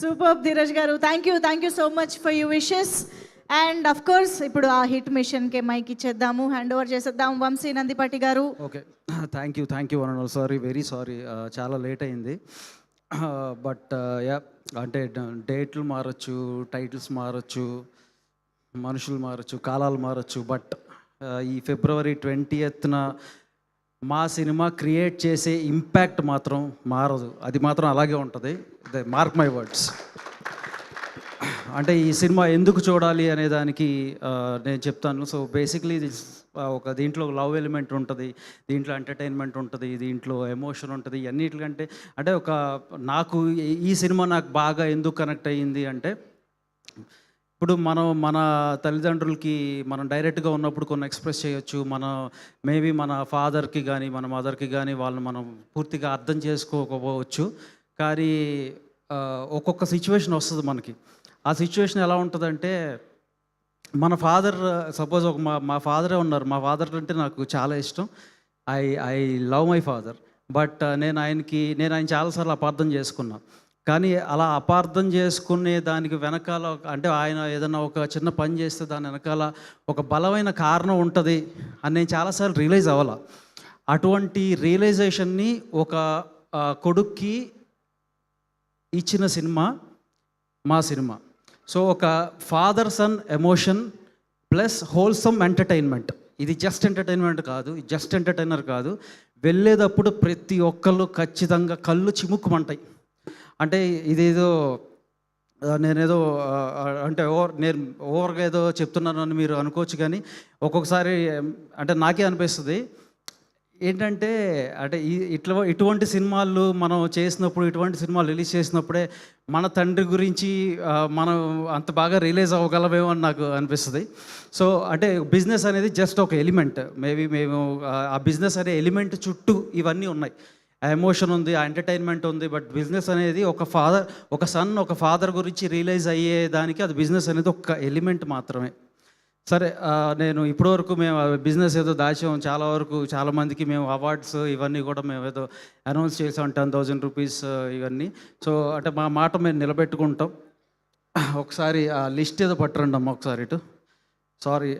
Super Dheeraj గారు, thank you so much for you wishes. And of course ఇప్పుడు ఆ hit మిషన్కే mic ఇచ్చేద్దాము, hand over చేసేద్దాం వంశీ నందిపాటి గారు. Okay, thank you one and sorry, very sorry, చాలా late అయింది. But yeah, అంటే డేట్లు మారచ్చు, టైటిల్స్ మారచ్చు, మనుషులు మారచ్చు, కాలాలు మారచ్చు, బట్ ఈ ఫిబ్రవరి 20th మా సినిమా క్రియేట్ చేసే ఇంపాక్ట్ మాత్రం మారదు, అది మాత్రం అలాగే ఉంటుంది. Mark my words. అంటే ఈ సినిమా ఎందుకు చూడాలి అనే దానికి నేను చెప్తాను. సో బేసిక్లీ ఒక దీంట్లో లవ్ ఎలిమెంట్ ఉంటుంది, దీంట్లో ఎంటర్టైన్మెంట్ ఉంటుంది, దీంట్లో ఎమోషన్ ఉంటుంది. అన్నిటికంటే అంటే నాకు ఈ సినిమా నాకు బాగా ఎందుకు కనెక్ట్ అయ్యింది అంటే, ఇప్పుడు మన తల్లిదండ్రులకి మనం డైరెక్ట్గా ఉన్నప్పుడు కొన్ని ఎక్స్ప్రెస్ చేయొచ్చు, మేబీ మన ఫాదర్కి కానీ మన మదర్కి కానీ వాళ్ళని మనం పూర్తిగా అర్థం చేసుకోకపోవచ్చు. కానీ ఒక్కొక్క సిచ్యువేషన్ వస్తుంది మనకి. ఆ సిచ్యువేషన్ ఎలా ఉంటుందంటే, మన ఫాదర్ సపోజ్ మా ఫాదరే ఉన్నారు, మా ఫాదర్ అంటే నాకు చాలా ఇష్టం, I love my father. But నేను ఆయన చాలాసార్లు అపార్థం చేసుకున్నాను. కానీ అలా అపార్థం చేసుకునే దానికి వెనకాల అంటే ఆయన ఏదైనా ఒక చిన్న పని చేస్తే దాని వెనకాల ఒక బలమైన కారణం ఉంటుంది అని నేను చాలాసార్లు రియలైజ్ అవ్వాల. అటువంటి రియలైజేషన్ని ఒక కొడుక్కి ఇచ్చిన సినిమా మా సినిమా. సో ఒక father son emotion plus wholesome entertainment. ఇది జస్ట్ ఎంటర్టైన్మెంట్ కాదు, జస్ట్ ఎంటర్టైనర్ కాదు, వెళ్ళేటప్పుడు ప్రతి ఒక్కళ్ళు ఖచ్చితంగా కళ్ళు చిముక్కుమంటాయి. అంటే ఇదేదో నేనేదో అంటే నేను ఓవర్గా ఏదో చెప్తున్నానని మీరు అనుకోవచ్చు, కానీ ఒక్కొక్కసారి అంటే నాకే అనిపిస్తుంది ఏంటంటే, అంటే ఇటువంటి సినిమాలు మనం చేసినప్పుడు, ఇటువంటి సినిమాలు రిలీజ్ చేసినప్పుడే మన తండ్రి గురించి మనం అంత బాగా రిలీజ్ అవ్వగలమేమో అని నాకు అనిపిస్తుంది. సో అంటే బిజినెస్ అనేది జస్ట్ ఒక ఎలిమెంట్, మేబీ మేము ఆ బిజినెస్ అనే ఎలిమెంట్ చుట్టూ ఇవన్నీ ఉన్నాయి. ఆ ఎమోషన్ ఉంది, ఆ ఎంటర్టైన్మెంట్ ఉంది, బట్ బిజినెస్ అనేది ఒక ఫాదర్ గురించి రియలైజ్ అయ్యేదానికి అది బిజినెస్ అనేది ఒక ఎలిమెంట్ మాత్రమే. సరే, నేను ఇప్పటివరకు మేము బిజినెస్ ఏదో దాచాం, చాలామందికి మేము అవార్డ్స్ ఇవన్నీ కూడా మేము ఏదో అనౌన్స్ చేసాం, 10,000 రూపీస్ ఇవన్నీ. సో అంటే మా మాట మేము నిలబెట్టుకుంటాం. ఒకసారి ఆ లిస్ట్ ఏదో పట్టరండి అమ్మ ఒకసారి ఇటు. Sorry,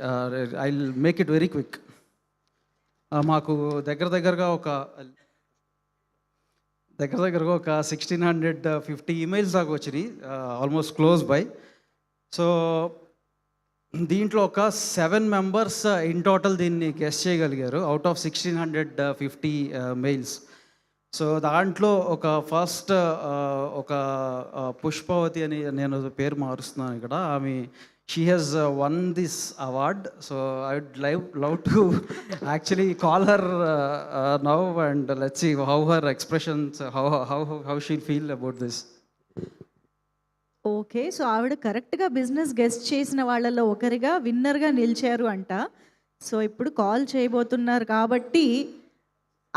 I will make it very quick. మాకు దగ్గరగా ఒక 1650 ఈమెయిల్స్ దాకా వచ్చినాయి, ఆల్మోస్ట్ క్లోజ్ బై. సో దీంట్లో ఒక 7 మెంబర్స్ ఇన్ టోటల్ దీన్ని గెస్ట్ చేయగలిగారు అవుట్ ఆఫ్ 1650 మెయిల్స్. సో దాంట్లో ఫస్ట్ ఒక పుష్పవతి అని, నేను పేరు మారుస్తున్నాను ఇక్కడ, ఆమె she has won this award. So I would love to actually call her now and let's see how her expressions, how she'll feel about this. Okay, so ఆవిడ కరెక్ట్గా business guest చేసిన వాళ్ళలో ఒకరిగా విన్నర్గా నిలిచారు అంట. సో ఇప్పుడు కాల్ చేయబోతున్నారు కాబట్టి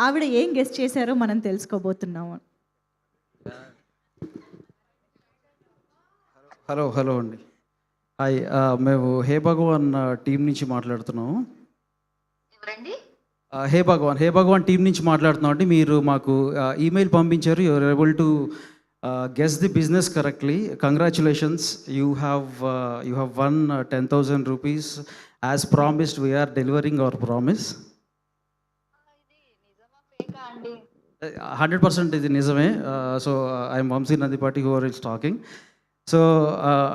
ఆవిడ ఏం గెస్ట్ చేశారో మనం తెలుసుకోబోతున్నాము. హలో అండి, హాయ్, మేము హే భగవాన్ టీం నుంచి మాట్లాడుతున్నాము. హే భగవాన్ టీం నుంచి మాట్లాడుతున్నాం అండి. మీరు మాకు ఈమెయిల్ పంపించారు, you are able to guess the business correctly. Congratulations, you have won 10,000 rupees. As promised, we're delivering our promise. 100% ఇది నిజమే. So I'm Vamshi Nandipati who are talking. So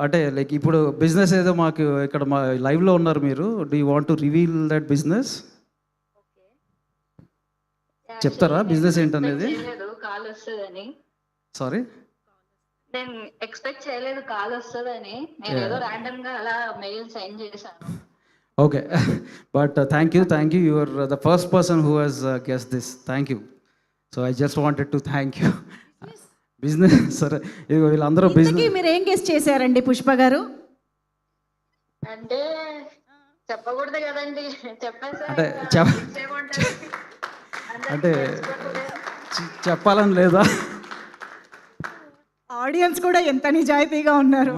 అంటే లైక్ ఇప్పుడు బిజినెస్ ఏదో మాకు ఇక్కడ మా లైవ్లో ఉన్నారు మీరు. Do you want to reveal that business? చెప్తారా బిజినెస్ ఏంటనేది? సారీ, నేను ఎక్స్పెక్ట్ చేయలేదు కాల్ వస్తుందని. నేను ఏదో ర్యాండమ్ గా అలా మెయిల్ సెండ్ చేశాను. Okay, but thank you, you are the first person who has guessed this. Thank you. So I just wanted to thank you. Business, సరే, వీళ్ళందరూ బిజినెస్. మీరు ఏం గెస్ట్ చేశారండి పుష్ప గారు? అంటే చెప్పకూడదు కదండి, చెప్పేసి అంటే చెప్పాలని లేదా? ఆడియన్స్ కూడా ఎంత నిజాయితీగా ఉన్నారు.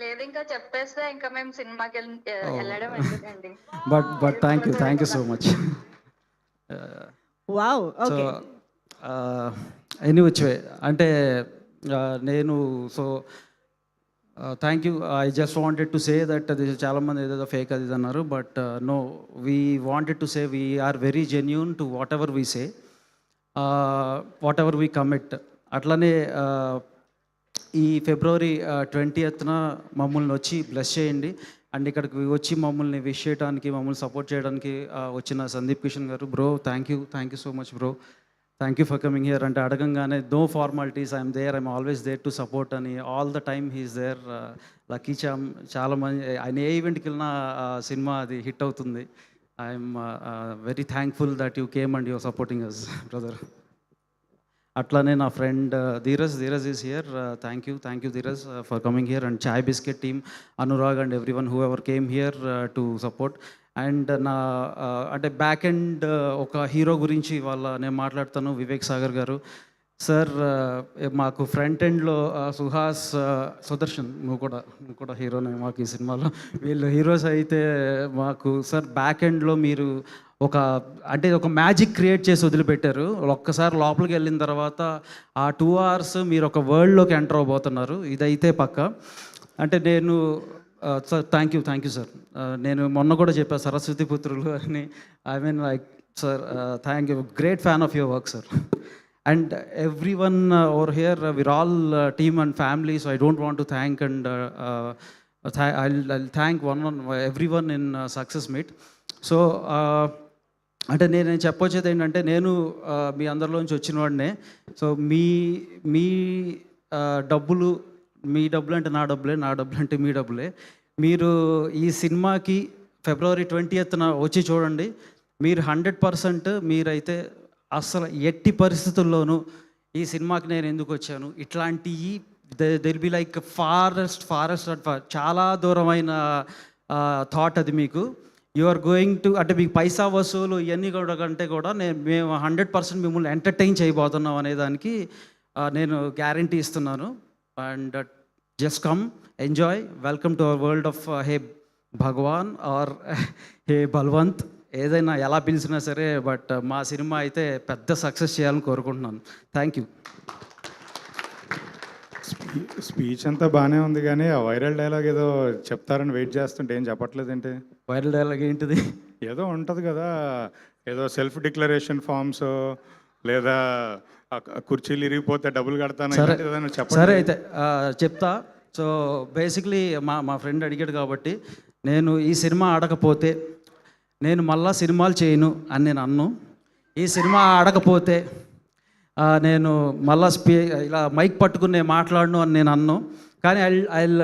లేదు, ఇంకా చెప్పేస్తే ఇంకా మేము సినిమాకి వెళ్ళడం ఎందుకండి. But thank you so much. Wow, okay. Any వచ్చే అంటే నేను so thank you. I just wanted to say that అది చాలామంది ఏదేదో ఫేక్ అది ఇది అన్నారు, but no, we wanted to say we are very genuine to whatever we say, whatever we commit. అట్లనే ఈ ఫిబ్రవరి 20th మమ్మల్ని వచ్చి బ్లెస్ చేయండి. అండ్ ఇక్కడికి వచ్చి మమ్మల్ని విష్ చేయడానికి, మమ్మల్ని సపోర్ట్ చేయడానికి వచ్చిన Sundeep Kishan garu, bro thank you so much bro, thank you for coming here. అంటే అడగంగానే no formalities, I'm always there to support అని, all the time he's there. Lucky charm చాలా మంది, ఆయన ఏ ఈవెంట్కి వెళ్ళినా సినిమా అది హిట్ అవుతుంది. I'm very thankful that you came and your supporting us brother. అట్లానే నా friend Dheeraj is here. Thank you Dheeraj for coming here. And chai biscuit team, Anurag and everyone whoever came here to support. And నా అంటే back end ఒక hero గురించి వాళ్ళ నేను మాట్లాడతాను, వివేక్ సాగర్ గారు. సార్ మాకు ఫ్రంట్ ఎండ్లో సుహాస్, సుదర్శన్, నువ్వు కూడా హీరోనే మాకు ఈ సినిమాలో. వీళ్ళు హీరోస్ అయితే మాకు సార్ బ్యాక్ ఎండ్లో మీరు ఒక మ్యాజిక్ క్రియేట్ చేసి వదిలిపెట్టారు. ఒక్కసారి లోపలికి వెళ్ళిన తర్వాత ఆ 2 hours మీరు ఒక వరల్డ్లోకి ఎంటర్ అవబోతున్నారు, ఇదైతే పక్క. అంటే నేను సార్ థ్యాంక్ యూ సార్. నేను మొన్న కూడా చెప్పాను సరస్వతి పుత్రులు అని. I mean like sir thank you, great fan of your work sir. And everyone over here, we're all team and family, so I don't want to thank, and I'll thank everyone in Success Meet. So అంటే నేను చెప్పొచ్చేది ఏంటంటే, నేను మీ అందరిలోంచి వచ్చిన వాడినే. So మీ డబ్బులు అంటే నా డబ్బులే, నా డబ్బులు అంటే మీ డబ్బులే. మీరు ఈ సినిమాకి ఫిబ్రవరి 20th వచ్చి చూడండి. మీరు 100% మీరైతే అసలు ఎట్టి పరిస్థితుల్లోనూ ఈ సినిమాకి నేను ఎందుకు వచ్చాను, ఇట్లాంటివి దెర్ బి లైక్ ఫారెస్ట్ చాలా దూరమైన థాట్ అది మీకు. యు ఆర్ గోయింగ్ టు, అంటే మీకు పైసా వసూలు ఇవన్నీ కూడా కంటే కూడా మేము 100% మిమ్మల్ని ఎంటర్టైన్ చేయబోతున్నాం అనేదానికి నేను గ్యారంటీ ఇస్తున్నాను. And just come, enjoy, welcome to our world of Hey Bhagawan or Hey Balwanth, ఏదైనా ఎలా పిలిచినా సరే. బట్ మా సినిమా అయితే పెద్ద సక్సెస్ చేయాలని కోరుకుంటున్నాను. Thank you. స్పీచ్ అంతా బాగానే ఉంది, కానీ ఆ వైరల్ డైలాగ్ ఏదో చెప్తారని వెయిట్ చేస్తుంటే ఏం చెప్పట్లేదంటే. వైరల్ డైలాగ్ ఏంటిది? ఏదో ఉంటుంది కదా, ఏదో సెల్ఫ్ డిక్లరేషన్ ఫామ్స్, లేదా కుర్చీలు ఇరిగిపోతే డబ్బులు కడతాను చెప్పండి. సరే అయితే చెప్తా. సో బేసిక్లీ మా ఫ్రెండ్ అడిగాడు కాబట్టి, నేను ఈ సినిమా ఆడకపోతే నేను మళ్ళా సినిమాలు చేయను అని నేను అన్ను. ఈ సినిమా ఆడకపోతే నేను మళ్ళా ఇలా మైక్ పట్టుకుని నేను మాట్లాడను అని నేను అన్ను. కానీ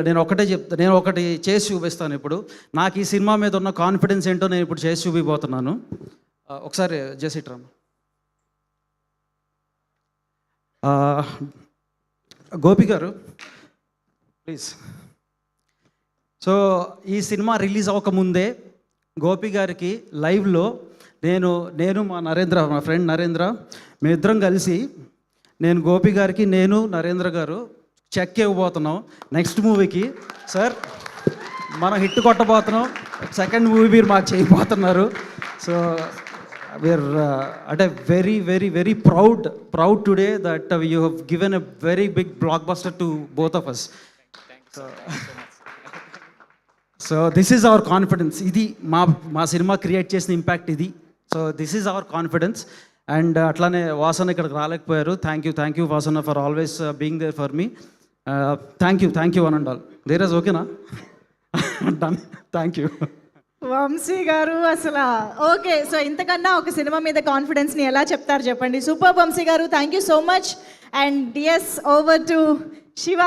నేను ఒకటే నేను ఒకటి చేసి చూపిస్తాను ఇప్పుడు. నాకు ఈ సినిమా మీద ఉన్న కాన్ఫిడెన్స్ ఏంటో నేను ఇప్పుడు చేసి చూపిపోతున్నాను. ఒకసారి జస్ట్ రామ్. గోపి గారు ప్లీజ్. సో ఈ సినిమా రిలీజ్ అవ్వకముందే గోపి గారికి లైవ్లో నేను మా ఫ్రెండ్ నరేంద్ర, మేమిద్దరం కలిసి నేను గోపి గారికి, నేను నరేంద్ర గారు చెక్ ఇవ్వబోతున్నాం నెక్స్ట్ మూవీకి. సార్ మనం హిట్ కొట్టబోతున్నాం, సెకండ్ మూవీ మీరు మాకు చేయబోతున్నారు. సో వీఆర్ అంటే very very very proud today that you have given a very big blockbuster to both of us. So this is our confidence. ఇది మా సినిమా క్రియేట్ చేసిన ఇంపాక్ట్ ఇది. So this is our confidence. And అట్లానే వాసన ఇక్కడికి రాలేకపోయారు. Thank you Vasana for always being there for me. Thank you one and all. Dheeraj ఓకేనా? Done. Thank you Vamsi గారు. అసలు ఓకే, సో ఇంతకన్నా ఒక సినిమా మీద కాన్ఫిడెన్స్ని ఎలా చెప్తారు చెప్పండి. Super Vamshi garu, thank you so much. And yes, over to Shiva.